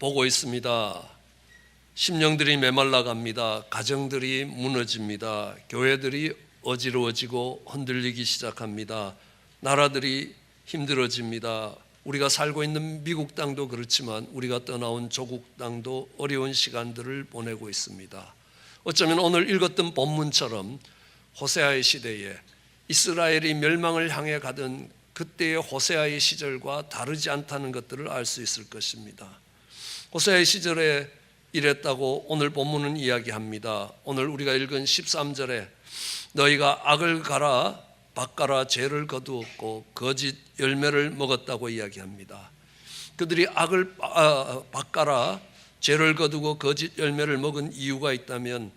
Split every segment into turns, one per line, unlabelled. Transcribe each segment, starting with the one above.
보고 있습니다. 심령들이 메말라 갑니다. 가정들이 무너집니다. 교회들이 어지러워지고 흔들리기 시작합니다. 나라들이 힘들어집니다. 우리가 살고 있는 미국 땅도 그렇지만 우리가 떠나온 조국 땅도 어려운 시간들을 보내고 있습니다. 어쩌면 오늘 읽었던 본문처럼 호세아의 시대에 이스라엘이 멸망을 향해 가던 그때의 호세아의 시절과 다르지 않다는 것들을 알 수 있을 것입니다. 호세아의 시절에 이랬다고 오늘 본문은 이야기합니다. 오늘 우리가 읽은 13절에 너희가 악을 갈아 밭갈아 죄를 거두었고 거짓 열매를 먹었다고 이야기합니다. 그들이 악을 밭갈아 죄를 거두고 거짓 열매를 먹은 이유가 있다면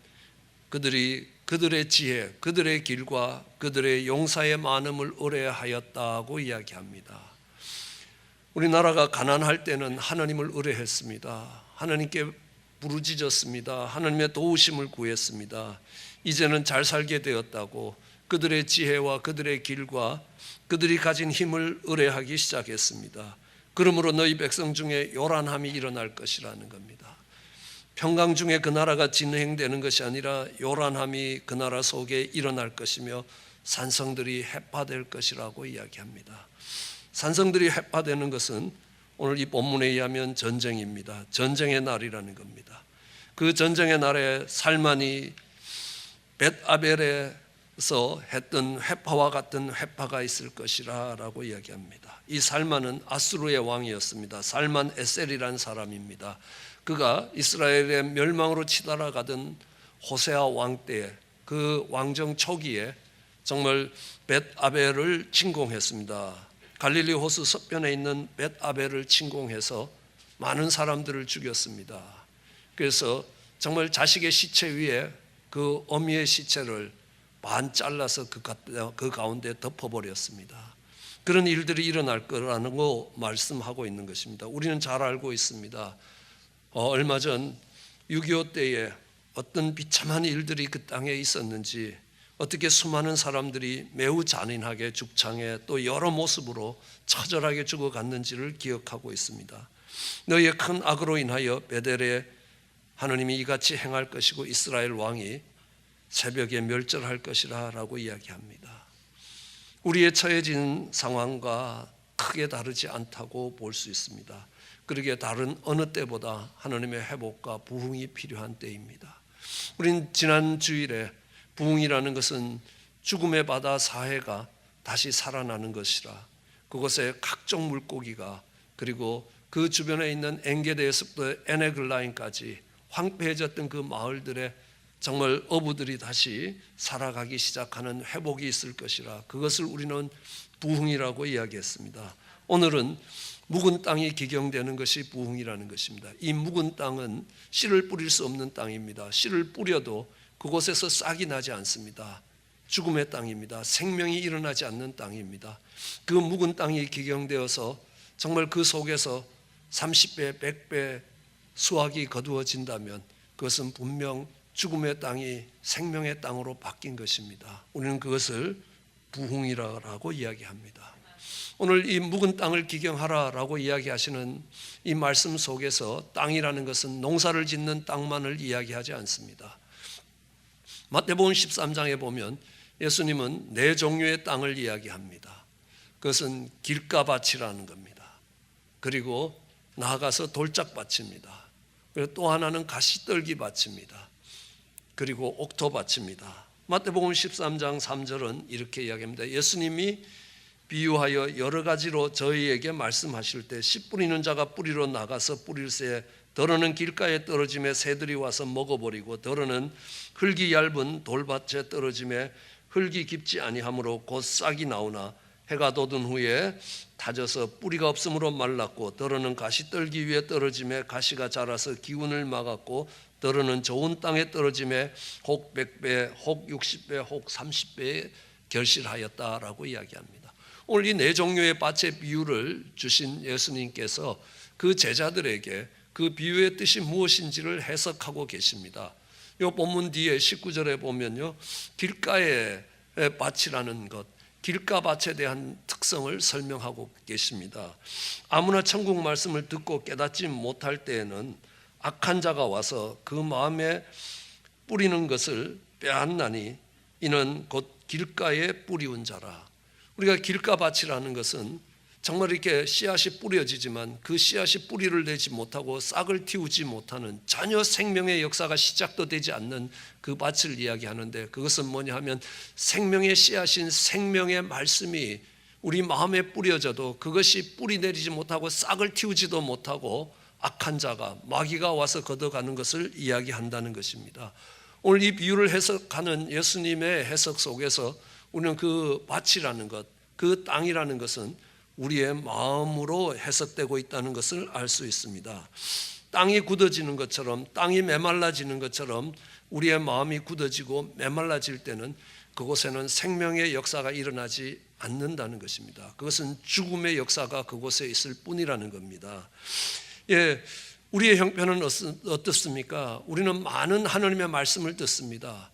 그들의 지혜, 그들의 길과 그들의 용사의 많음을 의뢰하였다고 이야기합니다. 우리나라가 가난할 때는 하나님을 의뢰했습니다. 하나님께 부르짖었습니다. 하나님의 도우심을 구했습니다. 이제는 잘 살게 되었다고 그들의 지혜와 그들의 길과 그들이 가진 힘을 의뢰하기 시작했습니다. 그러므로 너희 백성 중에 요란함이 일어날 것이라는 겁니다. 평강 중에 그 나라가 진행되는 것이 아니라 요란함이 그 나라 속에 일어날 것이며 산성들이 해파될 것이라고 이야기합니다. 산성들이 해파되는 것은 오늘 이 본문에 의하면 전쟁입니다. 전쟁의 날이라는 겁니다. 그 전쟁의 날에 살만이 벳아벨에서 했던 회파와 같은 회파가 있을 것이라고 이야기합니다. 이 살만은 아수르의 왕이었습니다. 살만 에셀이라는 사람입니다. 그가 이스라엘의 멸망으로 치달아가던 호세아 왕 때 그 왕정 초기에 정말 벳아벨을 침공했습니다. 갈릴리 호수 서편에 있는 벳아벨을 침공해서 많은 사람들을 죽였습니다. 그래서 정말 자식의 시체 위에 그 어미의 시체를 반 잘라서 그 가운데 덮어버렸습니다. 그런 일들이 일어날 거라는 거 말씀하고 있는 것입니다. 우리는 잘 알고 있습니다. 얼마 전 6.25 때에 어떤 비참한 일들이 그 땅에 있었는지, 어떻게 수많은 사람들이 매우 잔인하게 죽창에 또 여러 모습으로 처절하게 죽어갔는지를 기억하고 있습니다. 너희의 큰 악으로 인하여 베델에 하나님이 이같이 행할 것이고 이스라엘 왕이 새벽에 멸절할 것이라 라고 이야기합니다. 우리의 처해진 상황과 크게 다르지 않다고 볼 수 있습니다. 그러기에 다른 어느 때보다 하나님의 회복과 부흥이 필요한 때입니다. 우린 지난 주일에 부흥이라는 것은 죽음의 바다 사해가 다시 살아나는 것이라, 그곳에 각종 물고기가 그리고 그 주변에 있는 엔게데에서부터 에네글라인까지 황폐해졌던 그 마을들에 정말 어부들이 다시 살아가기 시작하는 회복이 있을 것이라, 그것을 우리는 부흥이라고 이야기했습니다. 오늘은 묵은 땅이 기경되는 것이 부흥이라는 것입니다. 이 묵은 땅은 씨를 뿌릴 수 없는 땅입니다. 씨를 뿌려도 그곳에서 싹이 나지 않습니다. 죽음의 땅입니다. 생명이 일어나지 않는 땅입니다. 그 묵은 땅이 기경되어서 정말 그 속에서 30배, 100배 수확이 거두어진다면 그것은 분명 죽음의 땅이 생명의 땅으로 바뀐 것입니다. 우리는 그것을 부흥이라고 이야기합니다. 오늘 이 묵은 땅을 기경하라라고 이야기하시는 이 말씀 속에서 땅이라는 것은 농사를 짓는 땅만을 이야기하지 않습니다. 마태복음 13장에 보면 예수님은 네 종류의 땅을 이야기합니다. 그것은 길가밭이라는 겁니다. 그리고 나아가서 돌짝밭입니다. 그리고 또 하나는 가시떨기밭입니다. 그리고 옥토밭입니다. 마태복음 13장 3절은 이렇게 이야기합니다. 예수님이 비유하여 여러 가지로 저희에게 말씀하실 때 씨 뿌리는 자가 뿌리러 나가서 뿌릴새 더러는 길가에 떨어짐에 새들이 와서 먹어버리고 더러는 흙이 얇은 돌밭에 떨어짐에 흙이 깊지 아니하므로 곧 싹이 나오나 해가 돋은 후에 다져서 뿌리가 없으므로 말랐고 더러는 가시떨기 위에 떨어짐에 가시가 자라서 기운을 막았고 더러는 좋은 땅에 떨어짐에 혹 100배, 혹 60배, 혹 30배에 결실하였다라고 이야기합니다. 오늘 이 네 종류의 밭의 비유를 주신 예수님께서 그 제자들에게 그 비유의 뜻이 무엇인지를 해석하고 계십니다. 이 본문 뒤에 19절에 보면요, 길가의 밭이라는 것, 길가밭에 대한 특성을 설명하고 계십니다. 아무나 천국 말씀을 듣고 깨닫지 못할 때에는 악한 자가 와서 그 마음에 뿌리는 것을 빼앗나니 이는 곧 길가에 뿌리운 자라. 우리가 길가밭이라는 것은 정말 이렇게 씨앗이 뿌려지지만 그 씨앗이 뿌리를 내지 못하고 싹을 틔우지 못하는, 전혀 생명의 역사가 시작도 되지 않는 그 밭을 이야기하는데, 그것은 뭐냐 하면 생명의 씨앗인 생명의 말씀이 우리 마음에 뿌려져도 그것이 뿌리 내리지 못하고 싹을 틔우지도 못하고 악한 자가, 마귀가 와서 걷어가는 것을 이야기한다는 것입니다. 오늘 이 비유를 해석하는 예수님의 해석 속에서 우리는 그 밭이라는 것, 그 땅이라는 것은 우리의 마음으로 해석되고 있다는 것을 알 수 있습니다. 땅이 굳어지는 것처럼, 땅이 메말라지는 것처럼 우리의 마음이 굳어지고 메말라질 때는 그곳에는 생명의 역사가 일어나지 않는다는 것입니다. 그것은 죽음의 역사가 그곳에 있을 뿐이라는 겁니다. 우리의 형편은 어떻습니까? 우리는 많은 하나님의 말씀을 듣습니다.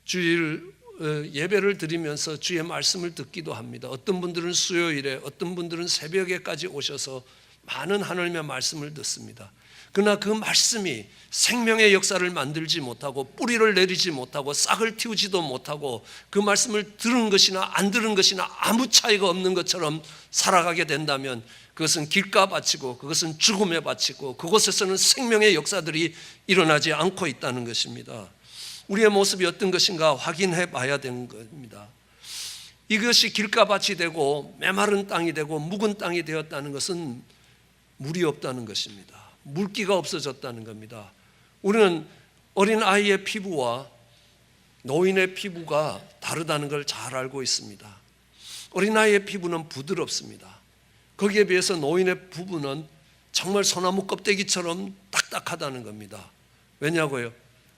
주일 예배를 드리면서 주의 말씀을 듣기도 합니다. 어떤 분들은 수요일에, 어떤 분들은 새벽에까지 오셔서 많은 하나님의 말씀을 듣습니다. 그러나 그 말씀이 생명의 역사를 만들지 못하고 뿌리를 내리지 못하고 싹을 틔우지도 못하고 그 말씀을 들은 것이나 안 들은 것이나 아무 차이가 없는 것처럼 살아가게 된다면 그것은 길가밭이고 그것은 죽음의 밭이고 그곳에서는 생명의 역사들이 일어나지 않고 있다는 것입니다. 우리의 모습이 어떤 것인가 확인해 봐야 되는 겁니다. 이것이 길가밭이 되고 메마른 땅이 되고 묵은 땅이 되었다는 것은 물이 없다는 것입니다. 물기가 없어졌다는 겁니다. 우리는 어린아이의 피부와 노인의 피부가 다르다는 걸 잘 알고 있습니다. 어린아이의 피부는 부드럽습니다. 거기에 비해서 노인의 부부는 정말 소나무 껍데기처럼 딱딱하다는 겁니다. 왜냐고요?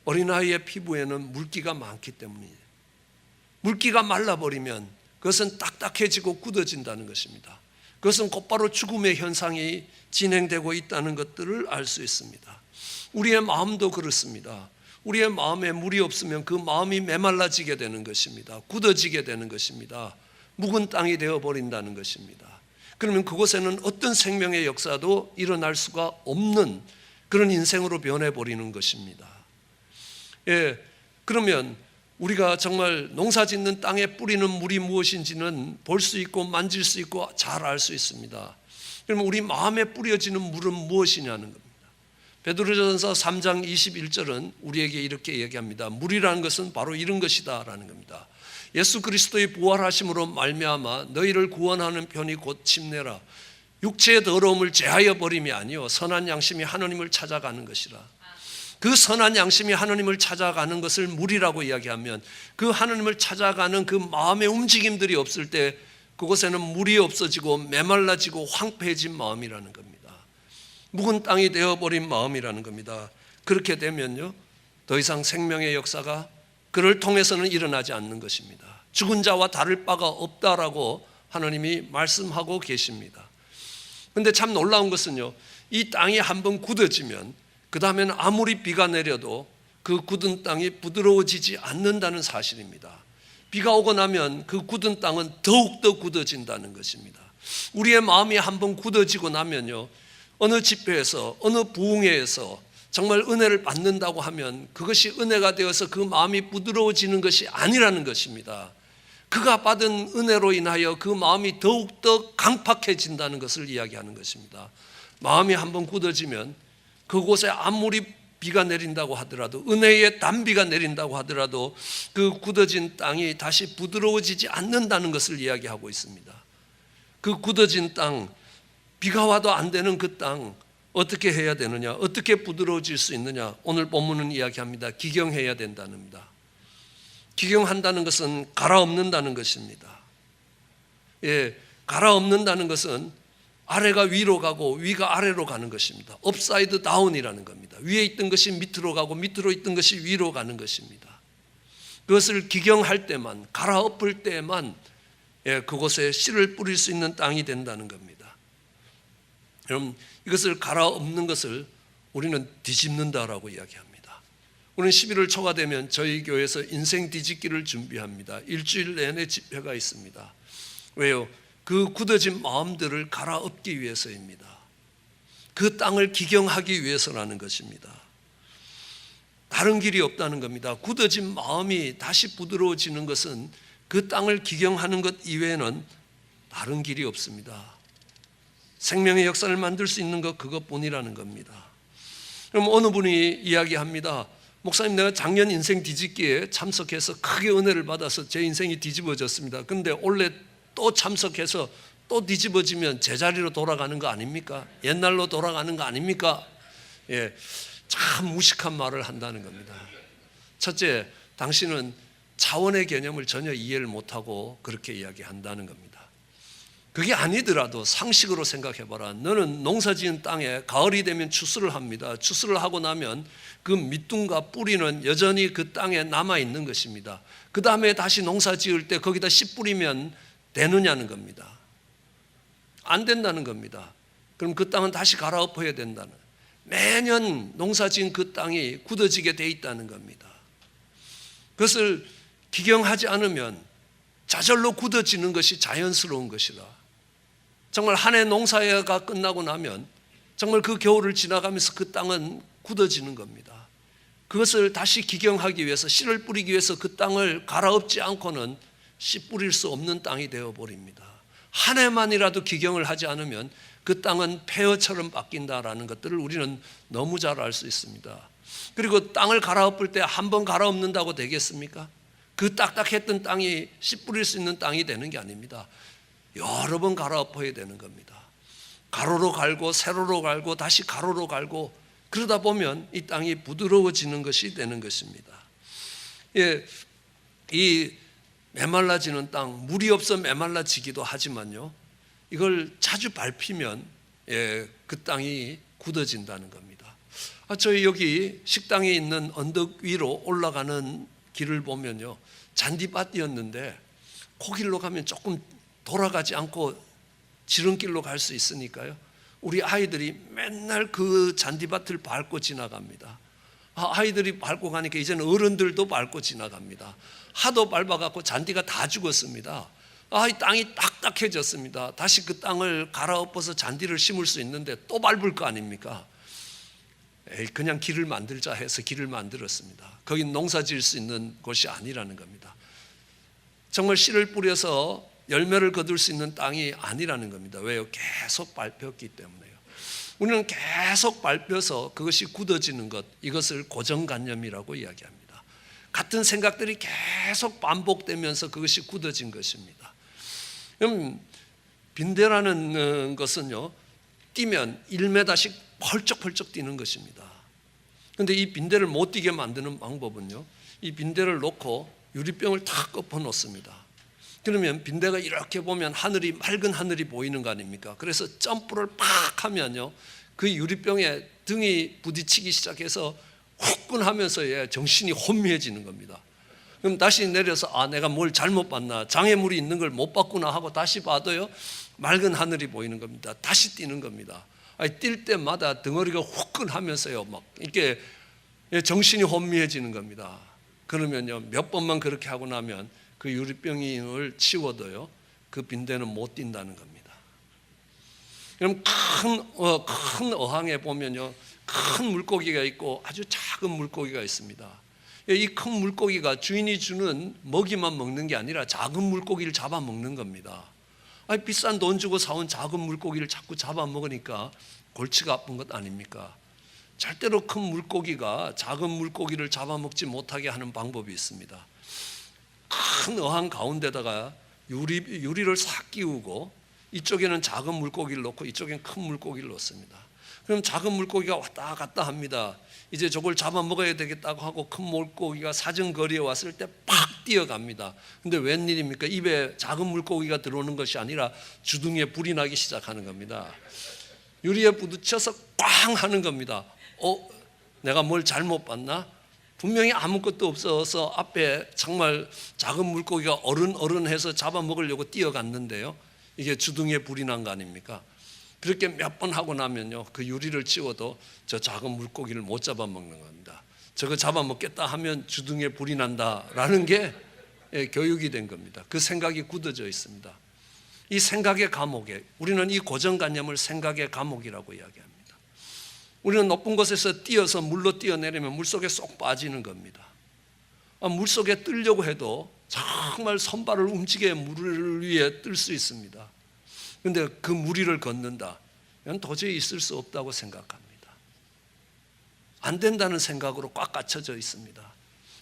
어린아이의 피부에는 물기가 많기 때문이에요. 물기가 말라버리면 그것은 딱딱해지고 굳어진다는 것입니다. 그것은 곧바로 죽음의 현상이 진행되고 있다는 것들을 알 수 있습니다. 우리의 마음도 그렇습니다. 우리의 마음에 물이 없으면 그 마음이 메말라지게 되는 것입니다. 굳어지게 되는 것입니다. 묵은 땅이 되어버린다는 것입니다. 그러면 그곳에는 어떤 생명의 역사도 일어날 수가 없는 그런 인생으로 변해버리는 것입니다. 그러면 우리가 정말 농사짓는 땅에 뿌리는 물이 무엇인지는 볼 수 있고 만질 수 있고 잘 알 수 있습니다. 그러면 우리 마음에 뿌려지는 물은 무엇이냐는 겁니다. 베드로전서 3장 21절은 우리에게 이렇게 얘기합니다. 물이라는 것은 바로 이런 것이다 라는 겁니다. 예수 그리스도의 부활하심으로 말미암아 너희를 구원하는 편이 곧 침례라. 육체의 더러움을 제하여 버림이 아니요 선한 양심이 하나님을 찾아가는 것이라. 그 선한 양심이 하나님을 찾아가는 것을 물이라고 이야기하면 그 하나님을 찾아가는 그 마음의 움직임들이 없을 때 그곳에는 물이 없어지고 메말라지고 황폐해진 마음이라는 겁니다. 묵은 땅이 되어버린 마음이라는 겁니다. 그렇게 되면요 더 이상 생명의 역사가 그를 통해서는 일어나지 않는 것입니다. 죽은 자와 다를 바가 없다라고 하나님이 말씀하고 계십니다. 그런데 참 놀라운 것은요 이 땅이 한번 굳어지면 그 다음에는 아무리 비가 내려도 그 굳은 땅이 부드러워지지 않는다는 사실입니다. 비가 오고 나면 그 굳은 땅은 더욱더 굳어진다는 것입니다. 우리의 마음이 한번 굳어지고 나면요 어느 집회에서 어느 부흥회에서 정말 은혜를 받는다고 하면 그것이 은혜가 되어서 그 마음이 부드러워지는 것이 아니라는 것입니다. 그가 받은 은혜로 인하여 그 마음이 더욱더 강팍해진다는 것을 이야기하는 것입니다. 마음이 한번 굳어지면 그곳에 아무리 비가 내린다고 하더라도 은혜의 단비가 내린다고 하더라도 그 굳어진 땅이 다시 부드러워지지 않는다는 것을 이야기하고 있습니다. 그 굳어진 땅, 비가 와도 안 되는 그 땅 어떻게 해야 되느냐, 어떻게 부드러워질 수 있느냐, 오늘 본문은 이야기합니다. 기경해야 된다는 겁니다. 기경한다는 것은 갈아엎는다는 것입니다. 갈아엎는다는 것은 아래가 위로 가고 위가 아래로 가는 것입니다. 업사이드 다운이라는 겁니다. 위에 있던 것이 밑으로 가고 밑으로 있던 것이 위로 가는 것입니다. 그것을 기경할 때만, 갈아엎을 때만 그곳에 씨를 뿌릴 수 있는 땅이 된다는 겁니다. 여러분, 이것을 갈아엎는 것을 우리는 뒤집는다라고 이야기합니다. 우리는 11월 초가 되면 저희 교회에서 인생 뒤집기를 준비합니다. 일주일 내내 집회가 있습니다. 왜요? 그 굳어진 마음들을 갈아엎기 위해서입니다. 그 땅을 기경하기 위해서라는 것입니다. 다른 길이 없다는 겁니다. 굳어진 마음이 다시 부드러워지는 것은 그 땅을 기경하는 것 이외에는 다른 길이 없습니다. 생명의 역사를 만들 수 있는 것 그것뿐이라는 겁니다. 그럼 어느 분이 이야기합니다. 목사님, 내가 작년 인생 뒤집기에 참석해서 크게 은혜를 받아서 제 인생이 뒤집어졌습니다. 그런데 올해 또 참석해서 또 뒤집어지면 제자리로 돌아가는 거 아닙니까? 옛날로 돌아가는 거 아닙니까? 참 무식한 말을 한다는 겁니다. 첫째, 당신은 차원의 개념을 전혀 이해를 못하고 그렇게 이야기한다는 겁니다. 그게 아니더라도 상식으로 생각해봐라. 너는 농사지은 땅에 가을이 되면 추수를 합니다. 추수를 하고 나면 그 밑둥과 뿌리는 여전히 그 땅에 남아있는 것입니다. 그 다음에 다시 농사지을 때 거기다 씨 뿌리면 되느냐는 겁니다. 안 된다는 겁니다. 그럼 그 땅은 다시 갈아엎어야 된다는, 매년 농사지은 그 땅이 굳어지게 돼 있다는 겁니다. 그것을 기경하지 않으면 저절로 굳어지는 것이 자연스러운 것이라. 정말 한 해 농사가 끝나고 나면 정말 그 겨울을 지나가면서 그 땅은 굳어지는 겁니다. 그것을 다시 기경하기 위해서, 씨를 뿌리기 위해서 그 땅을 갈아엎지 않고는 씨 뿌릴 수 없는 땅이 되어버립니다. 한 해만이라도 기경을 하지 않으면 그 땅은 폐허처럼 바뀐다라는 것들을 우리는 너무 잘 알 수 있습니다. 그리고 땅을 갈아엎을 때 한 번 갈아엎는다고 되겠습니까? 그 딱딱했던 땅이 씨 뿌릴 수 있는 땅이 되는 게 아닙니다. 여러 번 갈아엎어야 되는 겁니다. 가로로 갈고 세로로 갈고 다시 가로로 갈고, 그러다 보면 이 땅이 부드러워지는 것이 되는 것입니다. 이 메말라지는 땅, 물이 없어 메말라지기도 하지만요, 이걸 자주 밟히면 그 땅이 굳어진다는 겁니다. 저희 여기 식당에 있는 언덕 위로 올라가는 길을 보면요, 잔디밭이었는데 그 길로 가면 조금 돌아가지 않고 지름길로 갈 수 있으니까요, 우리 아이들이 맨날 그 잔디밭을 밟고 지나갑니다. 아이들이 밟고 가니까 이제는 어른들도 밟고 지나갑니다. 하도 밟아갖고 잔디가 다 죽었습니다. 이 땅이 딱딱해졌습니다. 다시 그 땅을 갈아엎어서 잔디를 심을 수 있는데 또 밟을 거 아닙니까? 그냥 길을 만들자 해서 길을 만들었습니다. 거긴 농사 지을 수 있는 곳이 아니라는 겁니다. 정말 씨를 뿌려서 열매를 거둘 수 있는 땅이 아니라는 겁니다. 왜요? 계속 밟혔기 때문에요. 우리는 계속 밟혀서 그것이 굳어지는 것, 이것을 고정관념이라고 이야기합니다. 같은 생각들이 계속 반복되면서 그것이 굳어진 것입니다. 그럼 빈대라는 것은요, 뛰면 1m씩 펄쩍펄쩍 뛰는 것입니다. 그런데 이 빈대를 못 뛰게 만드는 방법은요, 이 빈대를 놓고 유리병을 탁 엎어 놓습니다. 그러면 빈대가 이렇게 보면 하늘이, 맑은 하늘이 보이는 거 아닙니까? 그래서 점프를 팍 하면요, 그 유리병에 등이 부딪히기 시작해서 후끈하면서 정신이 혼미해지는 겁니다. 그럼 다시 내려서 내가 뭘 잘못 봤나, 장애물이 있는 걸 못 봤구나 하고 다시 봐도요, 맑은 하늘이 보이는 겁니다. 다시 뛰는 겁니다. 뛸 때마다 덩어리가 후끈하면서요, 막 이렇게 정신이 혼미해지는 겁니다. 그러면요, 몇 번만 그렇게 하고 나면 그 유리병을 치워도요, 그 빈대는 못 뛴다는 겁니다. 그럼 큰 어항에 보면요, 큰 물고기가 있고 아주 작은 물고기가 있습니다. 이 큰 물고기가 주인이 주는 먹이만 먹는 게 아니라 작은 물고기를 잡아먹는 겁니다. 비싼 돈 주고 사온 작은 물고기를 자꾸 잡아먹으니까 골치가 아픈 것 아닙니까? 절대로 큰 물고기가 작은 물고기를 잡아먹지 못하게 하는 방법이 있습니다. 큰 어항 가운데다가 유리를 싹 끼우고 이쪽에는 작은 물고기를 놓고 이쪽에는 큰 물고기를 놓습니다. 그럼 작은 물고기가 왔다 갔다 합니다. 이제 저걸 잡아먹어야 되겠다고 하고 큰 물고기가 사정거리에 왔을 때 팍 뛰어갑니다. 근데 웬일입니까? 입에 작은 물고기가 들어오는 것이 아니라 주둥이에 불이 나기 시작하는 겁니다. 유리에 부딪혀서 꽝 하는 겁니다. 내가 뭘 잘못 봤나? 분명히 아무것도 없어서 앞에 정말 작은 물고기가 어른해서 잡아먹으려고 뛰어갔는데요, 이게 주둥이에 불이 난 거 아닙니까? 그렇게 몇 번 하고 나면요, 그 유리를 치워도 저 작은 물고기를 못 잡아먹는 겁니다. 저거 잡아먹겠다 하면 주둥이에 불이 난다라는 게 교육이 된 겁니다. 그 생각이 굳어져 있습니다. 이 생각의 감옥에, 우리는 이 고정관념을 생각의 감옥이라고 이야기합니다. 우리는 높은 곳에서 뛰어서 물로 뛰어내리면 물속에 쏙 빠지는 겁니다. 물속에 뜨려고 해도 정말 손발을 움직여 물 위에 뜰 수 있습니다. 그런데 그 무리를 걷는다, 이건 도저히 있을 수 없다고 생각합니다. 안 된다는 생각으로 꽉 갇혀져 있습니다.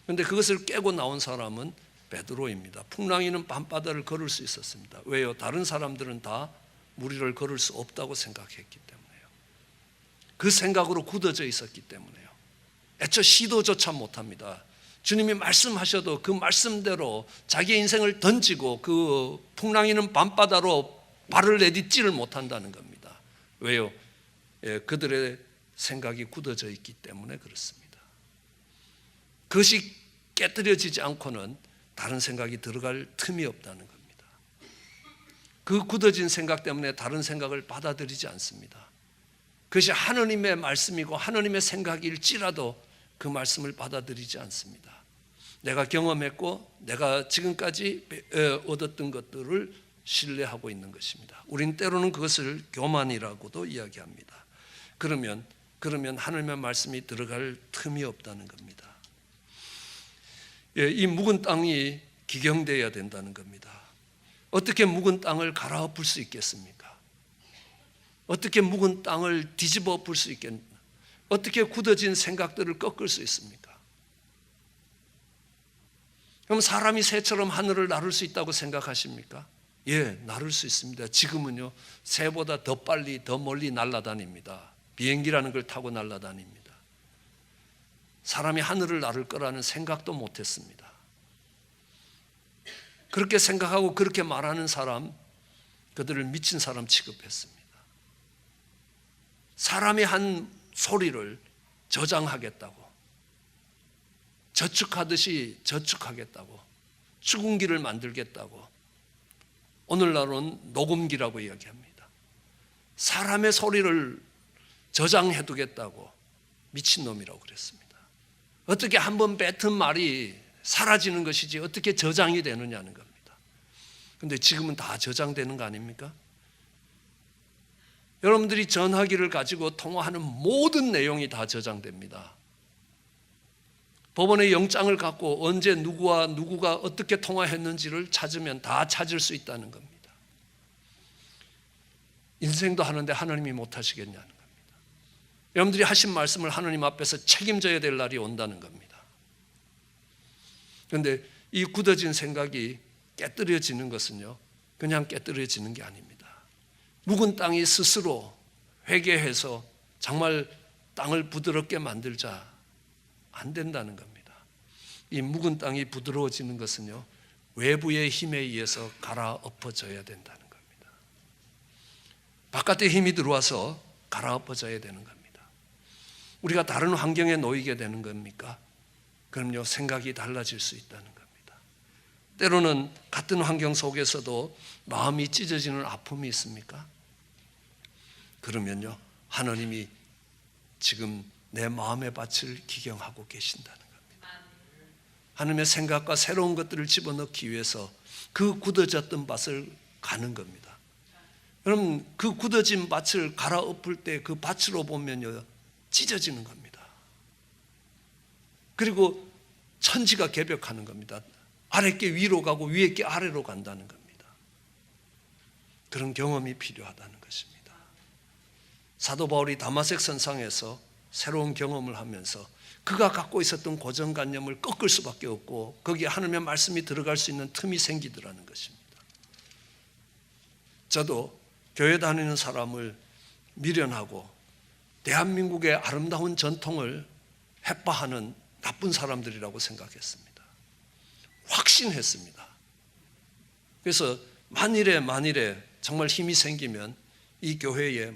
그런데 그것을 깨고 나온 사람은 베드로입니다. 풍랑이는 밤바다를 걸을 수 있었습니다. 왜요? 다른 사람들은 다 무리를 걸을 수 없다고 생각했기 때문에요. 그 생각으로 굳어져 있었기 때문에요. 애초 시도조차 못합니다. 주님이 말씀하셔도 그 말씀대로 자기의 인생을 던지고 그 풍랑이는 밤바다로 발을 내딛지를 못한다는 겁니다. 왜요? 그들의 생각이 굳어져 있기 때문에 그렇습니다. 그것이 깨뜨려지지 않고는 다른 생각이 들어갈 틈이 없다는 겁니다. 그 굳어진 생각 때문에 다른 생각을 받아들이지 않습니다. 그것이 하나님의 말씀이고 하나님의 생각일지라도 그 말씀을 받아들이지 않습니다. 내가 경험했고 내가 지금까지 얻었던 것들을 신뢰하고 있는 것입니다. 우린 때로는 그것을 교만이라고도 이야기합니다. 그러면 하나님의 말씀이 들어갈 틈이 없다는 겁니다. 이 묵은 땅이 기경되어야 된다는 겁니다. 어떻게 묵은 땅을 갈아엎을 수 있겠습니까? 어떻게 묵은 땅을 뒤집어 엎을 수 있겠나? 어떻게 굳어진 생각들을 꺾을 수 있습니까? 그럼 사람이 새처럼 하늘을 나를 수 있다고 생각하십니까? 예, 나를 수 있습니다. 지금은요, 새보다 더 빨리 더 멀리 날아다닙니다. 비행기라는 걸 타고 날아다닙니다. 사람이 하늘을 나를 거라는 생각도 못했습니다. 그렇게 생각하고 그렇게 말하는 사람, 그들을 미친 사람 취급했습니다. 사람이 한 소리를 저장하겠다고, 저축하듯이 저축하겠다고, 축음기를 만들겠다고, 오늘날은 녹음기라고 이야기합니다. 사람의 소리를 저장해두겠다고 미친놈이라고 그랬습니다. 어떻게 한번 뱉은 말이 사라지는 것이지 어떻게 저장이 되느냐는 겁니다. 그런데 지금은 다 저장되는 거 아닙니까? 여러분들이 전화기를 가지고 통화하는 모든 내용이 다 저장됩니다. 법원의 영장을 갖고 언제 누구와 누구가 어떻게 통화했는지를 찾으면 다 찾을 수 있다는 겁니다. 인생도 하는데 하나님이 못하시겠냐는 겁니다. 여러분들이 하신 말씀을 하나님 앞에서 책임져야 될 날이 온다는 겁니다. 그런데 이 굳어진 생각이 깨뜨려지는 것은요, 그냥 깨뜨려지는 게 아닙니다. 묵은 땅이 스스로 회개해서 정말 땅을 부드럽게 만들자, 안 된다는 겁니다. 이 묵은 땅이 부드러워지는 것은요, 외부의 힘에 의해서 갈아엎어져야 된다는 겁니다. 바깥의 힘이 들어와서 갈아엎어져야 되는 겁니다. 우리가 다른 환경에 놓이게 되는 겁니까? 그럼요, 생각이 달라질 수 있다는 겁니다. 때로는 같은 환경 속에서도 마음이 찢어지는 아픔이 있습니까? 그러면요, 하나님이 지금 내 마음의 밭을 기경하고 계신다는 겁니다. 하나님의 생각과 새로운 것들을 집어넣기 위해서 그 굳어졌던 밭을 가는 겁니다. 그럼 그 굳어진 밭을 갈아엎을 때 그 밭으로 보면요, 찢어지는 겁니다. 그리고 천지가 개벽하는 겁니다. 아래 게 위로 가고 위에 게 아래로 간다는 겁니다. 그런 경험이 필요하다는 것입니다. 사도 바울이 다마색 선상에서 새로운 경험을 하면서 그가 갖고 있었던 고정관념을 꺾을 수밖에 없고 거기에 하나님의 말씀이 들어갈 수 있는 틈이 생기더라는 것입니다. 저도 교회 다니는 사람을 미련하고 대한민국의 아름다운 전통을 해파하는 나쁜 사람들이라고 생각했습니다. 확신했습니다. 그래서 만일에 정말 힘이 생기면 이 교회에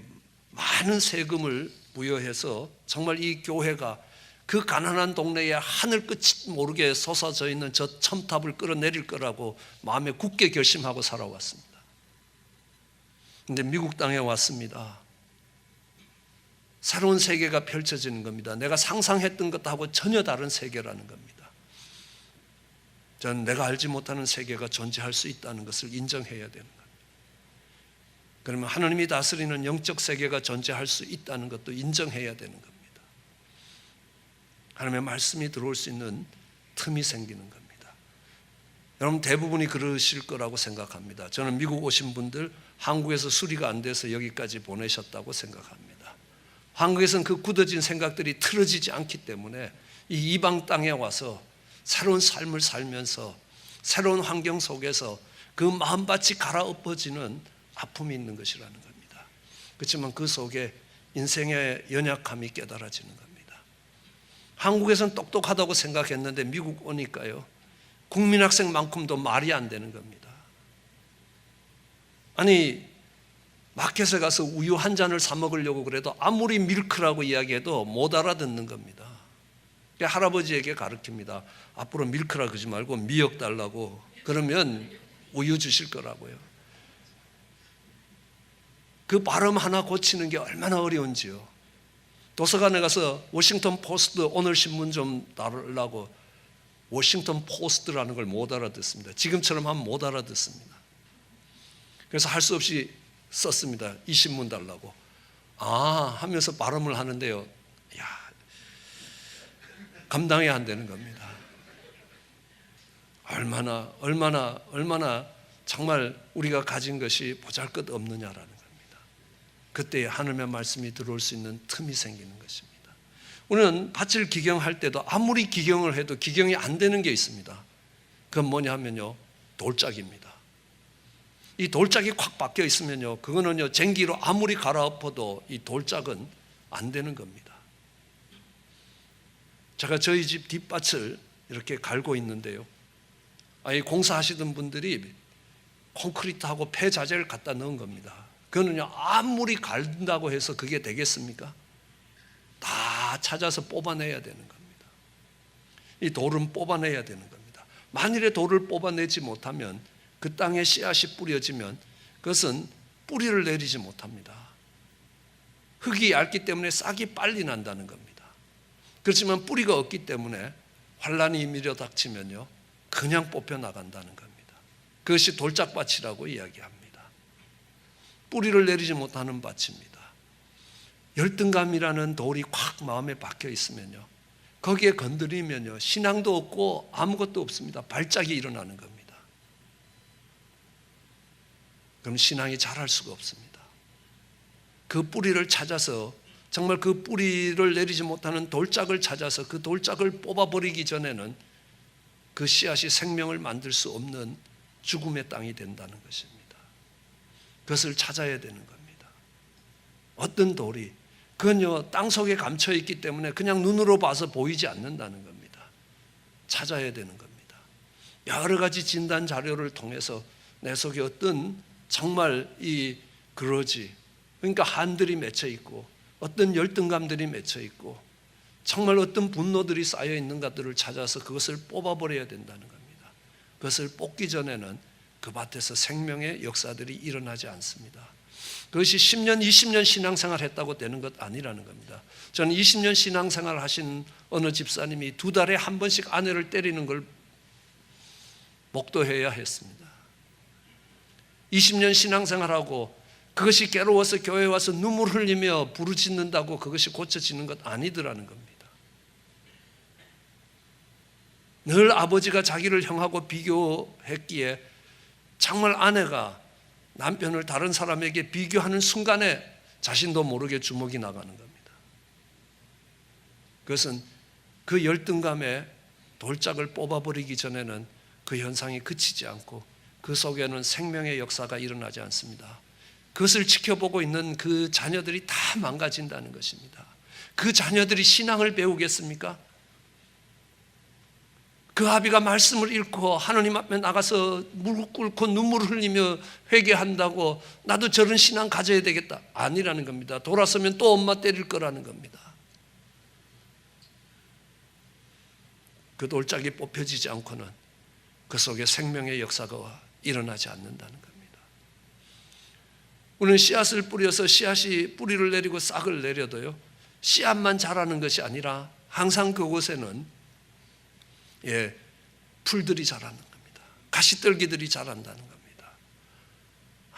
많은 세금을 부여해서 정말 이 교회가 그 가난한 동네에 하늘 끝이 모르게 솟아져 있는 저 첨탑을 끌어내릴 거라고 마음에 굳게 결심하고 살아왔습니다. 그런데 미국 땅에 왔습니다. 새로운 세계가 펼쳐지는 겁니다. 내가 상상했던 것하고 전혀 다른 세계라는 겁니다. 저는 내가 알지 못하는 세계가 존재할 수 있다는 것을 인정해야 되는 겁니다. 그러면 하나님이 다스리는 영적 세계가 존재할 수 있다는 것도 인정해야 되는 겁니다. 하나님의 말씀이 들어올 수 있는 틈이 생기는 겁니다. 여러분 대부분이 그러실 거라고 생각합니다. 저는 미국 오신 분들 한국에서 수리가 안 돼서 여기까지 보내셨다고 생각합니다. 한국에서는 그 굳어진 생각들이 틀어지지 않기 때문에 이 이방 땅에 와서 새로운 삶을 살면서 새로운 환경 속에서 그 마음밭이 갈아엎어지는 아픔이 있는 것이라는 겁니다. 그렇지만 그 속에 인생의 연약함이 깨달아지는 겁니다. 한국에서는 똑똑하다고 생각했는데 미국 오니까요, 국민학생만큼도 말이 안 되는 겁니다. 아니 마켓에 가서 우유 한 잔을 사 먹으려고 그래도 아무리 밀크라고 이야기해도 못 알아듣는 겁니다. 할아버지에게 가르칩니다. 앞으로 밀크라 그러지 말고 미역 달라고, 그러면 우유 주실 거라고요. 그 발음 하나 고치는 게 얼마나 어려운지요. 도서관에 가서 워싱턴 포스트 오늘 신문 좀 달라고, 워싱턴 포스트라는 걸 못 알아듣습니다. 지금처럼 하면 못 알아듣습니다. 그래서 할 수 없이 썼습니다. 이 신문 달라고. 하면서 발음을 하는데요, 감당이 안 되는 겁니다. 얼마나 정말 우리가 가진 것이 보잘것없느냐라는 겁니다. 그때 하나님의 말씀이 들어올 수 있는 틈이 생기는 것입니다. 우리는 밭을 기경할 때도 아무리 기경을 해도 기경이 안 되는 게 있습니다. 그건 뭐냐 하면요, 돌짝입니다. 이 돌짝이 콱 박혀 있으면요, 그거는요 쟁기로 아무리 갈아엎어도 이 돌짝은 안 되는 겁니다. 제가 저희 집 뒷밭을 이렇게 갈고 있는데요, 이 공사하시던 분들이 콘크리트하고 폐자재를 갖다 넣은 겁니다. 그거는요 아무리 갈다고 해서 그게 되겠습니까? 다 찾아서 뽑아내야 되는 겁니다. 이 돌은 뽑아내야 되는 겁니다. 만일에 돌을 뽑아내지 못하면 그 땅에 씨앗이 뿌려지면 그것은 뿌리를 내리지 못합니다. 흙이 얇기 때문에 싹이 빨리 난다는 겁니다. 그렇지만 뿌리가 없기 때문에 환란이 밀어닥치면요 그냥 뽑혀 나간다는 겁니다. 그것이 돌짝밭이라고 이야기합니다. 뿌리를 내리지 못하는 밭입니다. 열등감이라는 돌이 콱 마음에 박혀 있으면요, 거기에 건드리면요 신앙도 없고 아무것도 없습니다. 발작이 일어나는 겁니다. 그럼 신앙이 자랄 수가 없습니다. 그 뿌리를 찾아서, 정말 그 뿌리를 내리지 못하는 돌짝을 찾아서 그 돌짝을 뽑아버리기 전에는 그 씨앗이 생명을 만들 수 없는 죽음의 땅이 된다는 것입니다. 그것을 찾아야 되는 겁니다. 어떤 돌이, 그건요 땅속에 감춰 있기 때문에 그냥 눈으로 봐서 보이지 않는다는 겁니다. 찾아야 되는 겁니다. 여러 가지 진단 자료를 통해서 내 속에 어떤 정말 그러지, 그러니까 한들이 맺혀 있고 어떤 열등감들이 맺혀 있고 정말 어떤 분노들이 쌓여 있는 것들을 찾아서 그것을 뽑아버려야 된다는 겁니다. 그것을 뽑기 전에는 그 밭에서 생명의 역사들이 일어나지 않습니다. 그것이 10년, 20년 신앙생활 했다고 되는 것 아니라는 겁니다. 저는 20년 신앙생활 하신 어느 집사님이 2달에 한 번씩 아내를 때리는 걸 목도해야 했습니다. 20년 신앙생활하고 그것이 괴로워서 교회에 와서 눈물 흘리며 부르짖는다고 그것이 고쳐지는 것 아니더라는 겁니다. 늘 아버지가 자기를 형하고 비교했기에 정말 아내가 남편을 다른 사람에게 비교하는 순간에 자신도 모르게 주먹이 나가는 겁니다. 그것은 그 열등감에 돌짝을 뽑아버리기 전에는 그 현상이 그치지 않고 그 속에는 생명의 역사가 일어나지 않습니다. 그것을 지켜보고 있는 그 자녀들이 다 망가진다는 것입니다. 그 자녀들이 신앙을 배우겠습니까? 그 아비가 말씀을 읽고 하나님 앞에 나가서 무릎 꿇고 눈물을 흘리며 회개한다고 나도 저런 신앙 가져야 되겠다, 아니라는 겁니다. 돌아서면 또 엄마 때릴 거라는 겁니다. 그 돌짝이 뽑혀지지 않고는 그 속에 생명의 역사가 일어나지 않는다는 겁니다. 우리는 씨앗을 뿌려서 씨앗이 뿌리를 내리고 싹을 내려도요 씨앗만 자라는 것이 아니라 항상 그곳에는 풀들이 자라는 겁니다. 가시떨기들이 자란다는 겁니다.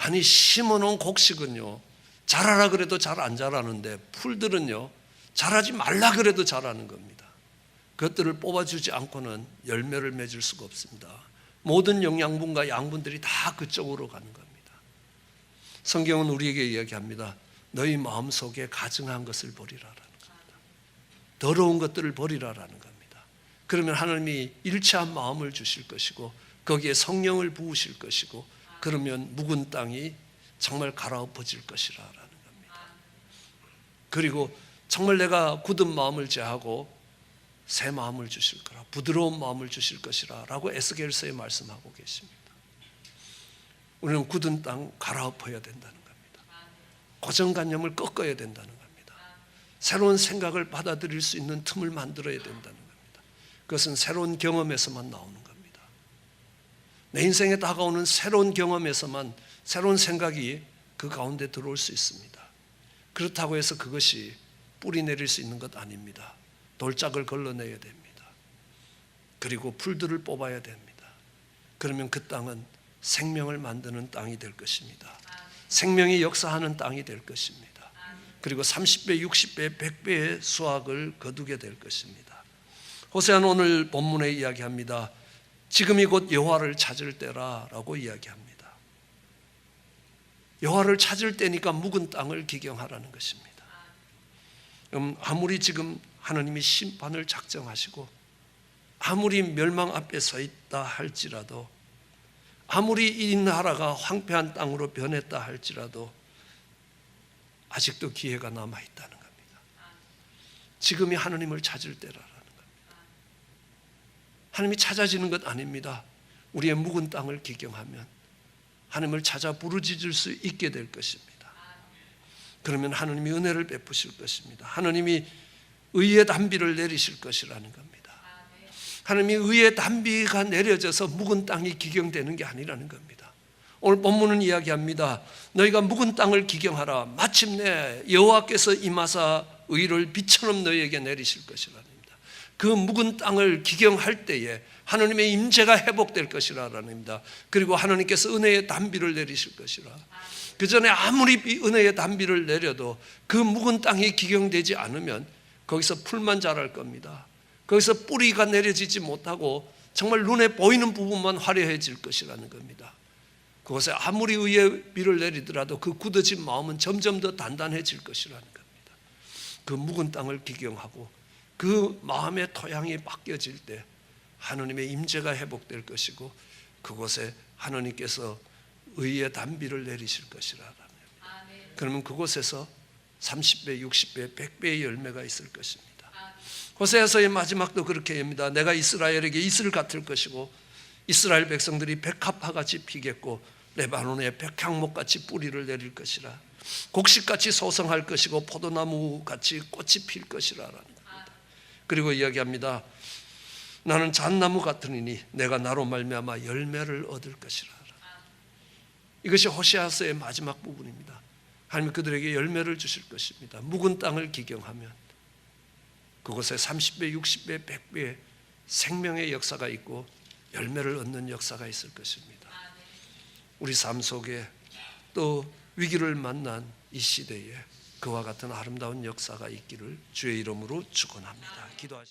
아니 심어놓은 곡식은요 자라라 그래도 잘 안 자라는데 풀들은요 자라지 말라 그래도 자라는 겁니다. 그것들을 뽑아주지 않고는 열매를 맺을 수가 없습니다. 모든 영양분과 양분들이 다 그쪽으로 가는 겁니다. 성경은 우리에게 이야기합니다. 너희 마음속에 가증한 것을 버리라라는 겁니다. 더러운 것들을 버리라라는 겁니다. 그러면 하나님이 일체한 마음을 주실 것이고 거기에 성령을 부으실 것이고 그러면 묵은 땅이 정말 갈아엎어질 것이라라는 겁니다. 그리고 정말 내가 굳은 마음을 제하고 새 마음을 주실 거라, 부드러운 마음을 주실 것이라 라고 에스겔서에 말씀하고 계십니다. 우리는 굳은 땅 갈아엎어야 된다는 겁니다. 고정관념을 꺾어야 된다는 겁니다. 새로운 생각을 받아들일 수 있는 틈을 만들어야 된다는 겁니다. 그것은 새로운 경험에서만 나오는 겁니다. 내 인생에 다가오는 새로운 경험에서만 새로운 생각이 그 가운데 들어올 수 있습니다. 그렇다고 해서 그것이 뿌리 내릴 수 있는 것 아닙니다. 돌짝을 걸러내야 됩니다. 그리고 풀들을 뽑아야 됩니다. 그러면 그 땅은 생명을 만드는 땅이 될 것입니다. 생명이 역사하는 땅이 될 것입니다. 그리고 30배, 60배, 100배의 수확을 거두게 될 것입니다. 호세아는 오늘 본문에 이야기합니다. 지금이 곧 여호와를 찾을 때라라고 이야기합니다. 여호와를 찾을 때니까 묵은 땅을 기경하라는 것입니다. 아무리 지금 하나님이 심판을 작정하시고 아무리 멸망 앞에 서 있다 할지라도 아무리 이 나라가 황폐한 땅으로 변했다 할지라도 아직도 기회가 남아있다는 겁니다. 지금이 하나님을 찾을 때라는 겁니다. 하나님이 찾아지는 것 아닙니다. 우리의 묵은 땅을 기경하면 하나님을 찾아 부르짖을 수 있게 될 것입니다. 그러면 하나님이 은혜를 베푸실 것입니다. 하나님이 의의 단비를 내리실 것이라는 겁니다. 하나님이 의의 단비가 내려져서 묵은 땅이 기경되는 게 아니라는 겁니다. 오늘 본문은 이야기합니다. 너희가 묵은 땅을 기경하라. 마침내 여호와께서 임하사 의를 비처럼 너희에게 내리실 것이라는 겁니다. 그 묵은 땅을 기경할 때에 하나님의 임재가 회복될 것이라는 겁니다. 그리고 하나님께서 은혜의 단비를 내리실 것이라. 그 전에 아무리 은혜의 단비를 내려도 그 묵은 땅이 기경되지 않으면 거기서 풀만 자랄 겁니다. 거기서 뿌리가 내려지지 못하고 정말 눈에 보이는 부분만 화려해질 것이라는 겁니다. 그곳에 아무리 의의 비를 내리더라도 그 굳어진 마음은 점점 더 단단해질 것이라는 겁니다. 그 묵은 땅을 기경하고 그 마음의 토양이 바뀌어질 때 하나님의 임재가 회복될 것이고 그곳에 하나님께서 의의 단비를 내리실 것이라는 겁니다. 그러면 그곳에서 30배, 60배, 100배의 열매가 있을 것입니다. 호세아서의 마지막도 그렇게 합니다. 내가 이스라엘에게 이슬 같을 것이고 이스라엘 백성들이 백합화같이 피겠고 레바논에 백향목같이 뿌리를 내릴 것이라. 곡식같이 소성할 것이고 포도나무같이 꽃이 필 것이라라는 겁니다. 그리고 이야기합니다. 나는 잣나무 같으니 내가 나로 말미암아 열매를 얻을 것이라. 이것이 호세아서의 마지막 부분입니다. 하나님 그들에게 열매를 주실 것입니다. 묵은 땅을 기경하면 그곳에 30배, 60배, 100배의 생명의 역사가 있고 열매를 얻는 역사가 있을 것입니다. 우리 삶 속에 또 위기를 만난 이 시대에 그와 같은 아름다운 역사가 있기를 주의 이름으로 축원합니다. 기도하시겠습니다.